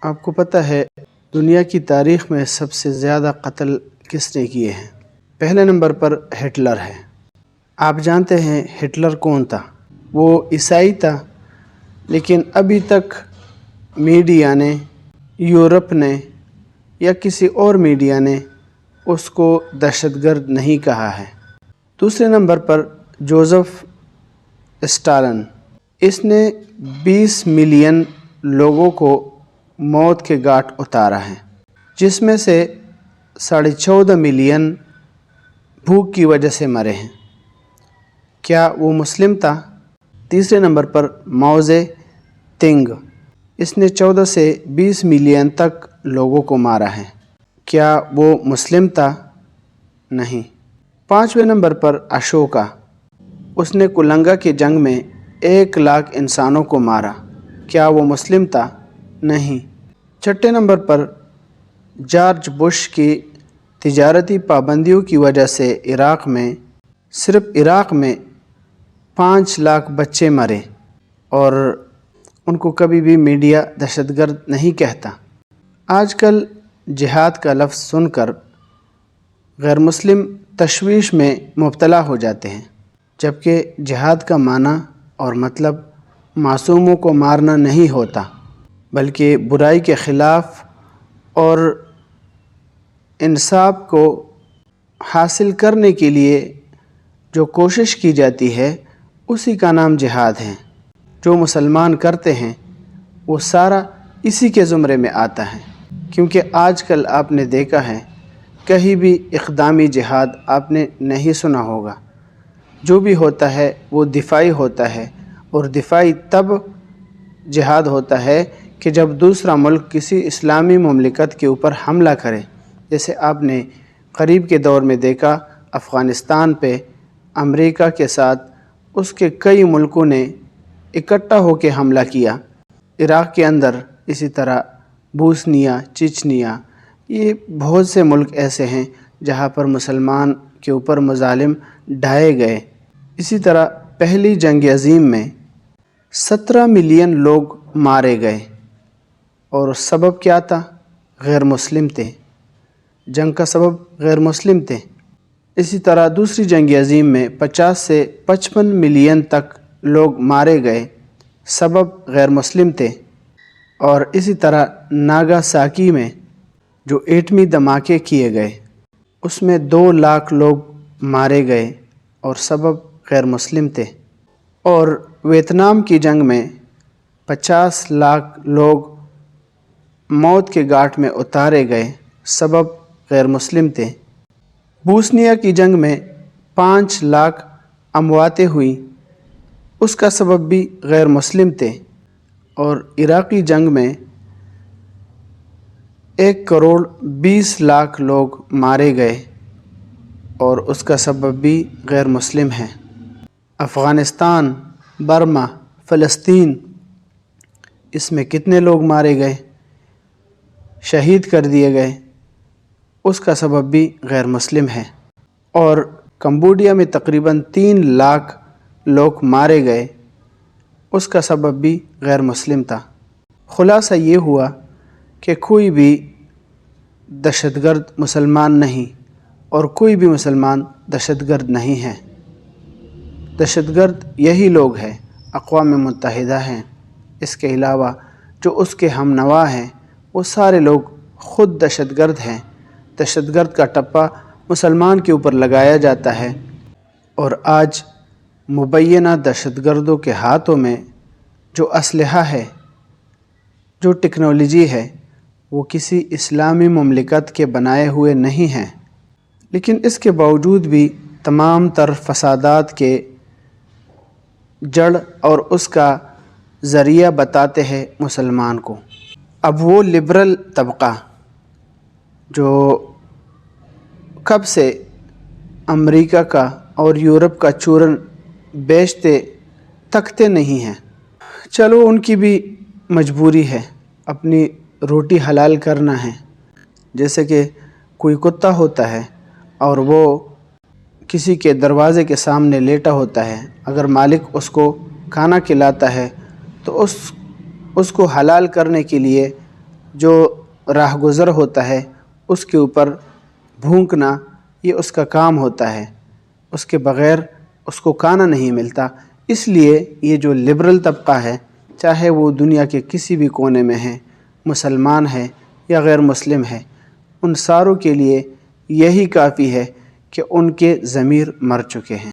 آپ کو پتہ ہے دنیا کی تاریخ میں سب سے زیادہ قتل کس نے کیے ہیں؟ پہلے نمبر پر ہٹلر ہے۔ آپ جانتے ہیں ہٹلر کون تھا؟ وہ عیسائی تھا، لیکن ابھی تک میڈیا نے، یورپ نے یا کسی اور میڈیا نے اس کو دہشت گرد نہیں کہا ہے۔ دوسرے نمبر پر جوزف اسٹالن، اس نے 20 ملین لوگوں کو موت کے گھاٹ اتارا ہے، جس میں سے 14.5 ملین بھوک کی وجہ سے مرے ہیں۔ کیا وہ مسلم تھا؟ تیسرے نمبر پر ماؤ زے تنگ، اس نے 14 سے 20 ملین تک لوگوں کو مارا ہے۔ کیا وہ مسلم تھا؟ نہیں۔ 5ویں نمبر پر اشوکا، اس نے کلنگا کی جنگ میں 1 لاکھ انسانوں کو مارا۔ کیا وہ مسلم تھا؟ نہیں۔ 6 نمبر پر جارج بش کی تجارتی پابندیوں کی وجہ سے صرف عراق میں 5 لاکھ بچے مرے، اور ان کو کبھی بھی میڈیا دہشت گرد نہیں کہتا۔ آج کل جہاد کا لفظ سن کر غیر مسلم تشویش میں مبتلا ہو جاتے ہیں، جبکہ جہاد کا معنی اور مطلب معصوموں کو مارنا نہیں ہوتا، بلکہ برائی کے خلاف اور انصاف کو حاصل کرنے کے لیے جو کوشش کی جاتی ہے اسی کا نام جہاد ہے۔ جو مسلمان کرتے ہیں وہ سارا اسی کے زمرے میں آتا ہے، کیونکہ آج کل آپ نے دیکھا ہے کہیں بھی اقدامی جہاد آپ نے نہیں سنا ہوگا۔ جو بھی ہوتا ہے وہ دفاعی ہوتا ہے، اور دفاعی تب جہاد ہوتا ہے کہ جب دوسرا ملک کسی اسلامی مملکت کے اوپر حملہ کرے، جیسے آپ نے قریب کے دور میں دیکھا افغانستان پہ امریکہ کے ساتھ اس کے کئی ملکوں نے اکٹھا ہو کے حملہ کیا۔ عراق کے اندر اسی طرح بوسنیا، چچنیا، یہ بہت سے ملک ایسے ہیں جہاں پر مسلمان کے اوپر مظالم ڈھائے گئے۔ اسی طرح پہلی جنگ عظیم میں 17 ملین لوگ مارے گئے، اور سبب کیا تھا؟ غیر مسلم تھے۔ جنگ کا سبب غیر مسلم تھے۔ اسی طرح دوسری جنگ عظیم میں 50 سے 55 ملین تک لوگ مارے گئے، سبب غیر مسلم تھے۔ اور اسی طرح ناگاساکی میں جو ایٹمی دھماکے کیے گئے اس میں 2 لاکھ لوگ مارے گئے، اور سبب غیر مسلم تھے۔ اور ویتنام کی جنگ میں 50 لاکھ لوگ موت کے گھاٹ میں اتارے گئے، سبب غیر مسلم تھے۔ بوسنیا کی جنگ میں 5 لاکھ امواتیں ہوئیں، اس کا سبب بھی غیر مسلم تھے۔ اور عراقی جنگ میں 1,20,00,000 لوگ مارے گئے، اور اس کا سبب بھی غیر مسلم ہے۔ افغانستان، برما، فلسطین، اس میں کتنے لوگ مارے گئے، شہید کر دیے گئے، اس کا سبب بھی غیر مسلم ہے۔ اور کمبوڈیا میں تقریباً 3 لاکھ لوگ مارے گئے، اس کا سبب بھی غیر مسلم تھا۔ خلاصہ یہ ہوا کہ کوئی بھی دہشت گرد مسلمان نہیں، اور کوئی بھی مسلمان دہشت گرد نہیں ہے۔ دہشت گرد یہی لوگ ہیں، اقوام متحدہ ہیں۔ اس کے علاوہ جو اس کے ہم نوا ہیں وہ سارے لوگ خود دہشت گرد ہیں۔ دہشت گرد کا ٹپا مسلمان کے اوپر لگایا جاتا ہے، اور آج مبینہ دہشت گردوں کے ہاتھوں میں جو اسلحہ ہے، جو ٹیکنالوجی ہے، وہ کسی اسلامی مملکت کے بنائے ہوئے نہیں ہیں، لیکن اس کے باوجود بھی تمام تر فسادات کے جڑ اور اس کا ذریعہ بتاتے ہیں مسلمان کو۔ اب وہ لبرل طبقہ جو کب سے امریکہ کا اور یورپ کا چورن بیچتے تکتے نہیں ہیں، چلو ان کی بھی مجبوری ہے، اپنی روٹی حلال کرنا ہے۔ جیسے کہ کوئی کتا ہوتا ہے اور وہ کسی کے دروازے کے سامنے لیٹا ہوتا ہے، اگر مالک اس کو کھانا کھلاتا ہے تو اس کو حلال کرنے کے لیے جو راہ گزر ہوتا ہے اس کے اوپر بھونکنا یہ اس کا کام ہوتا ہے، اس کے بغیر اس کو کھانا نہیں ملتا۔ اس لیے یہ جو لبرل طبقہ ہے، چاہے وہ دنیا کے کسی بھی کونے میں ہے، مسلمان ہے یا غیر مسلم ہے، ان ساروں کے لیے یہی کافی ہے کہ ان کے ضمیر مر چکے ہیں۔